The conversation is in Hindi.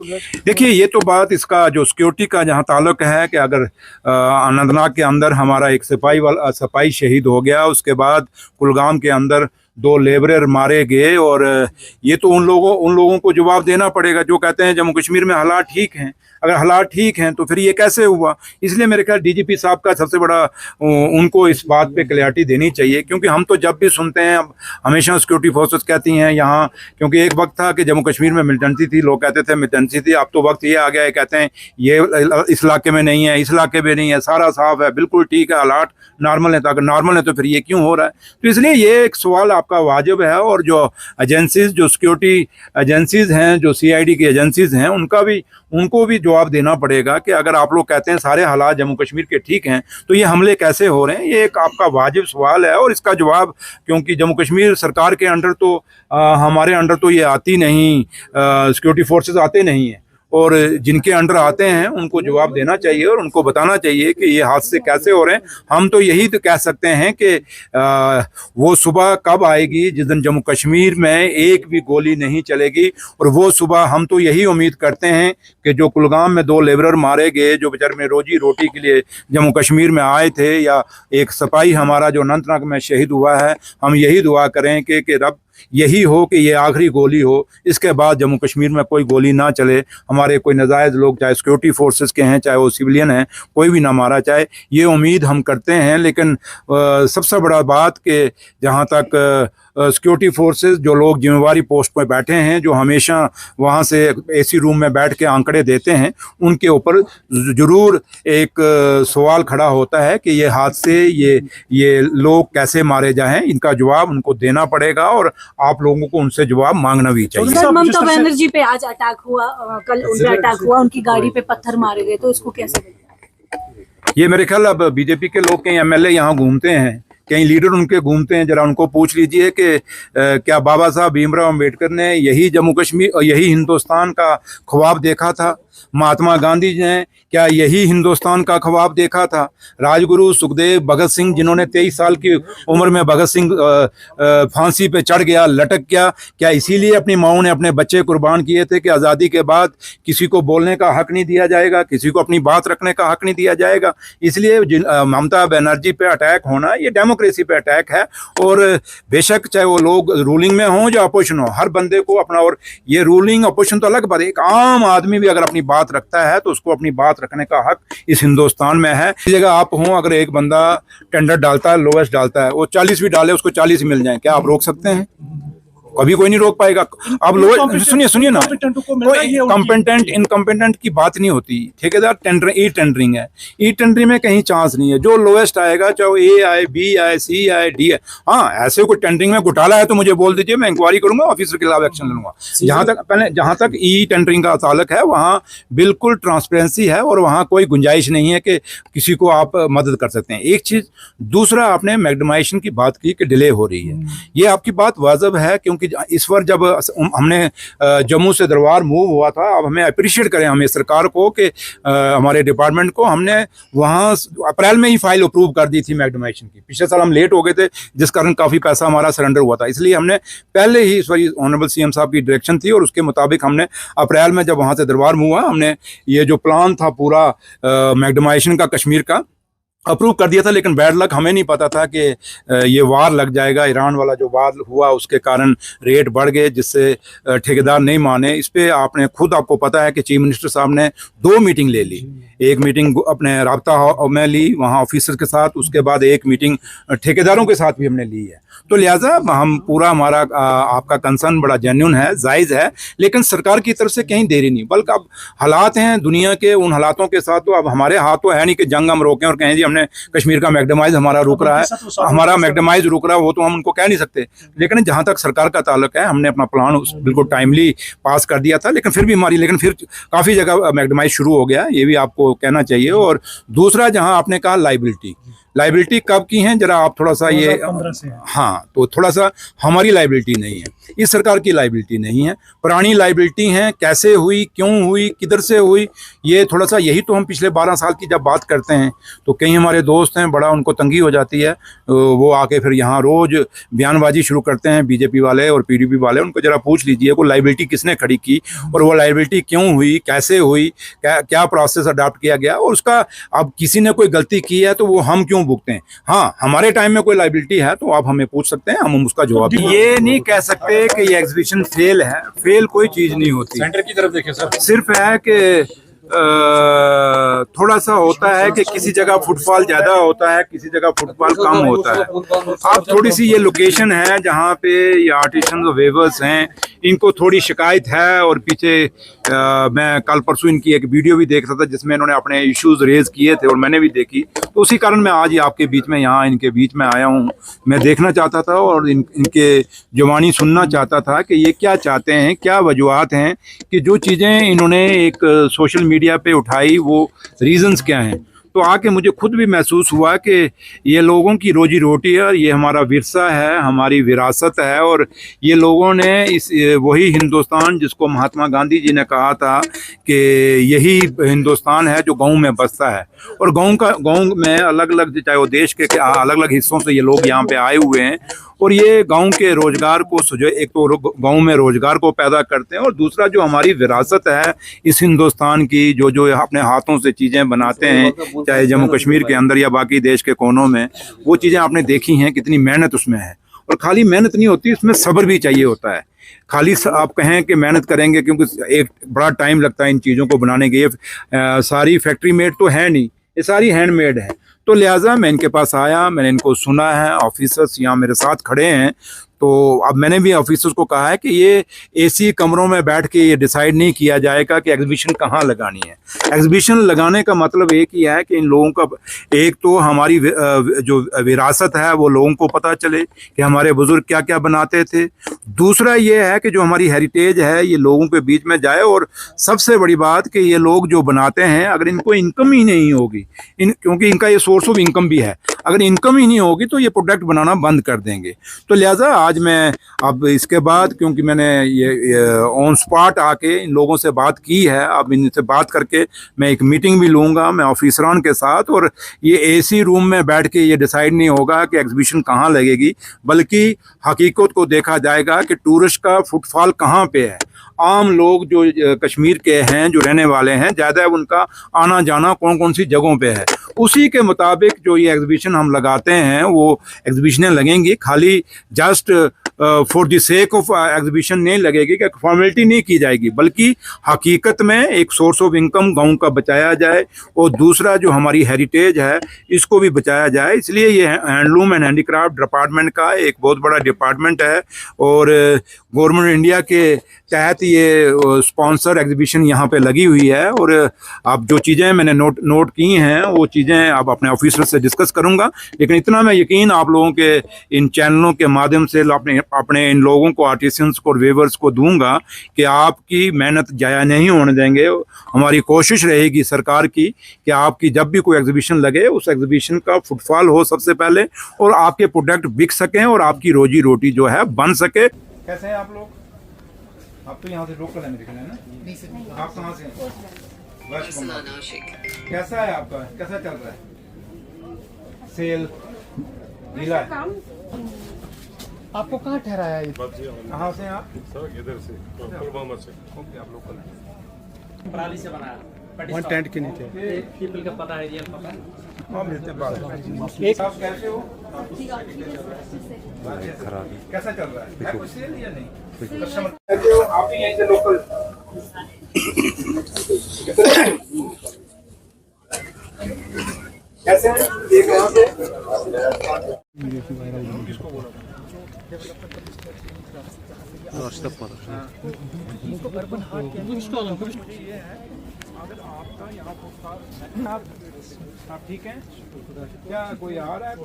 देखिए, ये तो बात इसका जो सिक्योरिटी का जहाँ ताल्लुक है कि अगर अनंतनाग के अंदर हमारा एक सिपाही शहीद हो गया, उसके बाद कुलगाम के अंदर 2 लेबरर मारे गए, और ये तो उन लोगों को जवाब देना पड़ेगा जो कहते हैं जम्मू कश्मीर में हालात ठीक हैं। अगर हालात ठीक हैं तो फिर ये कैसे हुआ? इसलिए मेरे ख्याल डीजीपी साहब का सबसे बड़ा उनको इस बात पे क्लैरिटी देनी चाहिए, क्योंकि हम तो जब भी सुनते हैं हमेशा सिक्योरिटी फोर्सेस कहती हैं यहाँ, क्योंकि एक वक्त था कि जम्मू कश्मीर में मिलिटेंसी थी, लोग कहते थे मिलिटेंसी थी। अब तो वक्त ये आ गया है, कहते हैं ये इस इलाके में नहीं है, इस इलाके में नहीं है, सारा साफ है, बिल्कुल ठीक है, हालात नॉर्मल है। तो अगर नॉर्मल है तो फिर ये क्यों हो रहा है? तो इसलिए ये एक सवाल आपका वाजिब है, और जो एजेंसीज, जो सिक्योरिटी एजेंसीज हैं, जो सीआईडी की एजेंसीज हैं, उनको भी जवाब देना पड़ेगा कि अगर आप लोग कहते हैं सारे हालात जम्मू कश्मीर के ठीक हैं तो ये हमले कैसे हो रहे हैं? ये एक आपका वाजिब सवाल है, और इसका जवाब, क्योंकि जम्मू कश्मीर सरकार के अंडर तो हमारे अंडर तो ये आती नहीं, सिक्योरिटी फोर्सेस आते नहीं हैं, और जिनके अंडर आते हैं उनको जवाब देना चाहिए और उनको बताना चाहिए कि ये हादसे कैसे हो रहे हैं। हम तो यही तो कह सकते हैं कि वो सुबह कब आएगी जिस दिन जम्मू कश्मीर में एक भी गोली नहीं चलेगी, और वो सुबह हम तो यही उम्मीद करते हैं कि जो कुलगाम में 2 लेबरर मारे गए, जो बेचारे में रोजी रोटी के लिए जम्मू कश्मीर में आए थे, या एक सिपाही हमारा जो अनंतनाग में शहीद हुआ है, हम यही दुआ करें कि रब यही हो कि ये आखिरी गोली हो, इसके बाद जम्मू कश्मीर में कोई गोली ना चले, हमारे कोई नाजायज़ लोग, चाहे सिक्योरिटी फोर्सेस के हैं, चाहे वो सिविलियन हैं, कोई भी ना मारा जाए, ये उम्मीद हम करते हैं। लेकिन सबसे बड़ा बात कि जहाँ तक सिक्योरिटी फोर्सेस, जो लोग जिम्मेवारी पोस्ट पर बैठे हैं, जो हमेशा वहाँ से एसी रूम में बैठ के आंकड़े देते हैं, उनके ऊपर ज़रूर एक सवाल खड़ा होता है कि ये हादसे, ये लोग कैसे मारे जाएं, इनका जवाब उनको देना पड़ेगा, और आप लोगों को उनसे जवाब मांगना भी चाहिए। सर, ममता बनर्जी पे आज अटैक हुआ, कल उन पे अटैक हुआ, उनकी गाड़ी पे पत्थर मारे गए, तो इसको कैसे? ये मेरे ख्याल अब बीजेपी के लोग, कई एमएलए यहाँ घूमते हैं, कई लीडर उनके घूमते हैं, जरा उनको पूछ लीजिए कि क्या बाबा साहब भीमराव अंबेडकर ने यही जम्मू कश्मीर और यही हिंदुस्तान का ख्वाब देखा था? महात्मा गांधी जी ने क्या यही हिंदुस्तान का ख्वाब देखा था? राजगुरु, सुखदेव, भगत सिंह, जिन्होंने 23 साल की उम्र में भगत सिंह फांसी पे चढ़ गया, लटक गया, क्या इसीलिए अपनी माओ ने अपने बच्चे कुर्बान किए थे कि आज़ादी के बाद किसी को बोलने का हक नहीं दिया जाएगा, किसी को अपनी बात रखने का हक नहीं दिया जाएगा? इसलिए ममता बनर्जी पे अटैक होना, ये डेमोक्रेसी पे अटैक है। और बेशक चाहे वो लोग रूलिंग में हों या अपोजिशन हो, हर बंदे को अपना, और ये रूलिंग अपोजिशन तो अलग बात है, एक आम आदमी भी अगर अपनी बात रखता है तो उसको अपनी बात रखने का हक इस हिंदुस्तान में है। इस जगह आप हों, अगर एक बंदा टेंडर डालता है, लोवेस्ट डालता है, वो 40 भी डाले, उसको 40 ही मिल जाए, क्या आप रोक सकते हैं? कभी कोई नहीं रोक पाएगा। अब लोग सुनिए ना, कॉम्पिटेंट इनकॉम्पिटेंट की बात नहीं होती। ठेकेदार टेंडर, ई टेंडरिंग है, ई टेंडरिंग में कहीं चांस नहीं है। जो लोएस्ट आएगा, चाहे वो ए आए, बी आए, सी आए, डी आए, हाँ, ऐसे कोई टेंडरिंग में घोटाला है तो मुझे बोल दीजिए, मैं इंक्वायरी करूंगा, ऑफिसर के खिलाफ एक्शन लूंगा। जहां तक ई टेंडरिंग का ताल्लुक है, वहाँ बिल्कुल ट्रांसपेरेंसी है, और वहाँ कोई गुंजाइश नहीं है कि किसी को आप मदद कर सकते हैं। एक चीज, दूसरा, आपने मैग्डमाइजेशन की बात की कि डिले हो रही है, ये आपकी बात वाजिब है, क्योंकि इस बार जब हमने जम्मू से दरबार मूव हुआ था, अब हमें अप्रिशिएट करें हमें सरकार को कि हमारे डिपार्टमेंट को, हमने वहाँ अप्रैल में ही फाइल अप्रूव कर दी थी मैग्डमाइजेशन की। पिछले साल हम लेट हो गए थे, जिस कारण काफ़ी पैसा हमारा सरेंडर हुआ था, इसलिए हमने पहले ही, इस बार ऑनरेबल सीएम साहब की डायरेक्शन थी और उसके मुताबिक हमने अप्रैल में जब वहाँ से दरबार मूव हुआ, हमने ये जो प्लान था पूरा मैग्डमाइजेशन का कश्मीर का अप्रूव कर दिया था। लेकिन बैड लक, हमें नहीं पता था कि ये वार लग जाएगा, ईरान वाला जो वार हुआ उसके कारण रेट बढ़ गए, जिससे ठेकेदार नहीं माने। इस पे आपको पता है कि चीफ मिनिस्टर साहब ने 2 मीटिंग ले ली। एक मीटिंग अपने राब्ता में ली वहाँ ऑफिसर के साथ, उसके बाद एक मीटिंग ठेकेदारों के साथ भी हमने ली है। तो लिहाजा हम पूरा, हमारा आपका कंसर्न बड़ा जेन्युइन है, जायज़ है, लेकिन सरकार की तरफ से कहीं देरी नहीं, बल्कि अब हालात हैं दुनिया के, उन हालातों के साथ तो अब हमारे हाथ तो है नहीं कि जंग हम रोकें और कहें जी हमने कश्मीर का मैग्डमाइज हमारा रुक रहा है, हमारा मैग्डमाइज रुक रहा है, वो तो हम उनको कह नहीं सकते। लेकिन जहाँ तक सरकार का ताल्लुक है, हमने अपना प्लान बिल्कुल टाइमली पास कर दिया था, लेकिन फिर काफ़ी जगह मैग्डमाइज शुरू हो गया, ये भी आपको कहना चाहिए। और दूसरा, जहाँ आपने कहा लाइबिलिटी कब की हैं, जरा आप थोड़ा सा ये 2015 से है। हाँ, तो थोड़ा सा हमारी लाइबिलिटी नहीं है, इस सरकार की लाइबिलिटी नहीं है, पुरानी लाइबिलिटी हैं। कैसे हुई, क्यों हुई, किधर से हुई, ये थोड़ा सा, यही तो हम पिछले 12 साल की जब बात करते हैं तो कई हमारे दोस्त हैं, बड़ा उनको तंगी हो जाती है, वो आके फिर यहाँ रोज बयानबाजी शुरू करते हैं बीजेपी वाले और पीडीपी वाले। उनको जरा पूछ लीजिए वो लाइबिलिटी किसने खड़ी की और वो लाइबिलिटी क्यों हुई, कैसे हुई, क्या प्रोसेस अडॉप्ट किया गया, और उसका अब किसी ने कोई गलती की है तो वो हम क्यों भुगतें। हाँ, हमारे टाइम में कोई लाइबिलिटी है तो आप हमें पूछ सकते हैं, हम उसका जवाब देंगे। ये नहीं कह सकते कि ये एग्जीबिशन फेल है, फेल कोई चीज नहीं होती। सेंटर की तरफ देखिए सर। सिर्फ है कि थोड़ा सा होता है कि किसी जगह फुटफॉल ज्यादा होता है, किसी जगह फुटफॉल कम होता है। अब थोड़ी सी ये लोकेशन है जहाँ पे ये आर्टिशन वेवर्स हैं, इनको थोड़ी शिकायत है, और पीछे मैं कल परसों इनकी एक वीडियो भी देख रहा था जिसमें इन्होंने अपने इश्यूज रेज किए थे और मैंने भी देखी, तो उसी कारण मैं आज ही आपके बीच में यहाँ इनके बीच में आया हूँ। मैं देखना चाहता था और इनके जुबानी सुनना चाहता था कि ये क्या चाहते हैं, क्या वजूहात हैं कि जो चीज़ें इन्होंने एक सोशल मीडिया पे उठाई वो रीजंस क्या हैं। तो आके मुझे खुद भी महसूस हुआ कि ये लोगों की रोजी रोटी है, ये हमारा विरसा है, हमारी विरासत है, और ये लोगों ने इस वही हिंदुस्तान जिसको महात्मा गांधी जी ने कहा था कि यही हिंदुस्तान है जो गाँव में बसता है, और गाँव में अलग अलग, चाहे वो देश के अलग अलग हिस्सों से ये लोग यहाँ पे आए हुए हैं, और ये गांव के रोजगार को एक तो गांव में रोजगार को पैदा करते हैं, और दूसरा जो हमारी विरासत है इस हिंदुस्तान की, जो अपने हाथों से चीज़ें बनाते हैं, चाहे जम्मू कश्मीर के अंदर या बाकी देश के कोनों में, वो चीज़ें आपने देखी हैं, कितनी मेहनत उसमें है। और खाली मेहनत नहीं होती, उसमें सब्र भी चाहिए होता है। खाली आप कहें कि मेहनत करेंगे, क्योंकि एक बड़ा टाइम लगता है इन चीज़ों को बनाने के। ये सारी फैक्ट्री मेड तो है नहीं, ये सारी हैंडमेड है। तो लिहाजा मैं इनके पास आया, मैंने इनको सुना है, ऑफिसर्स यहाँ मेरे साथ खड़े हैं, तो अब मैंने भी ऑफिसर्स को कहा है कि ये एसी कमरों में बैठ के ये डिसाइड नहीं किया जाएगा कि एग्जीबिशन कहाँ लगानी है। एग्जीबिशन लगाने का मतलब एक ही है कि इन लोगों का, एक तो हमारी जो विरासत है वो लोगों को पता चले कि हमारे बुजुर्ग क्या क्या बनाते थे। दूसरा ये है कि जो हमारी हेरिटेज है ये लोगों के बीच में जाए, और सबसे बड़ी बात कि ये लोग जो बनाते हैं, अगर इनको इनकम ही नहीं होगी, क्योंकि इनका ये सोर्स ऑफ इनकम भी है, अगर इनकम ही नहीं होगी तो ये प्रोडक्ट बनाना बंद कर देंगे। तो लिहाजा आज मैं अब इसके बाद, क्योंकि मैंने ये ऑन स्पॉट आके इन लोगों से बात की है, अब इनसे बात करके मैं एक मीटिंग भी लूँगा मैं ऑफिसरान के साथ, और ये एसी रूम में बैठ के ये डिसाइड नहीं होगा कि एग्जीबिशन कहाँ लगेगी, बल्कि हकीकत को देखा जाएगा कि टूरिस्ट का फुटफॉल कहाँ पे है। आम लोग जो कश्मीर के हैं, जो रहने वाले हैं, ज़्यादा उनका आना जाना कौन कौन सी जगहों पे है, उसी के मुताबिक जो ये एग्जीबिशन हम लगाते हैं वो एग्जीबिशनें लगेंगी। खाली just for the sake of exhibition नहीं लगेगी, कि फॉर्मेलिटी नहीं की जाएगी, बल्कि हकीकत में एक सोर्स ऑफ इनकम गाँव का बचाया जाए, और दूसरा जो हमारी हेरिटेज है इसको भी बचाया जाए। इसलिए ये हैंडलूम एंड हैंडीक्राफ्ट डिपार्टमेंट का एक बहुत बड़ा डिपार्टमेंट है, और गवर्नमेंट इंडिया के तहत ये स्पॉन्सर एग्जीबिशन यहाँ पे लगी हुई है। और अब जो चीज़ें मैंने नोट की हैं वो चीज़ें अब अपने ऑफिसर से डिस्कस करूँगा, लेकिन इतना मैं यकीन आप लोगों के इन चैनलों के माध्यम से अपने इन लोगों को, आर्टिसंस को और वेवर्स को दूंगा कि आपकी मेहनत जाया नहीं होने देंगे। हमारी कोशिश रहेगी सरकार की कि आपकी जब भी कोई एग्जीबिशन लगे उस एग्जीबिशन का फुटफॉल हो सबसे पहले, और आपके प्रोडक्ट बिक सकें और आपकी रोजी रोटी जो है बन सके। कैसे हैं आप लोग? आप तो यहाँ से लोकल है मेरे ख्याल, है ना? आप कहाँ से हैं? वेस्ट बंगाल। कैसा है आपका, कैसा चल रहा है सेल? ढीला है? आपको कहाँ ठहराया है? कहाँ से हैं आप? सर इधर से पुलवामा से। ओके, आप लोकल हैं। पराली से बनाया, वहाँ टेंट के नीचे। पीपल का पता है, रियल पता है। हाँ, मिलते बात। आप कैसे हो? कैसा चल रहा है कुछ सेल या नहीं? कस्टमर कैसे हो? आप भी यहीं से लोकल? कैसे हैं? ये कहाँ से? अगर आपका यहाँ आप ठीक हैं? क्या कोई आ रहा है?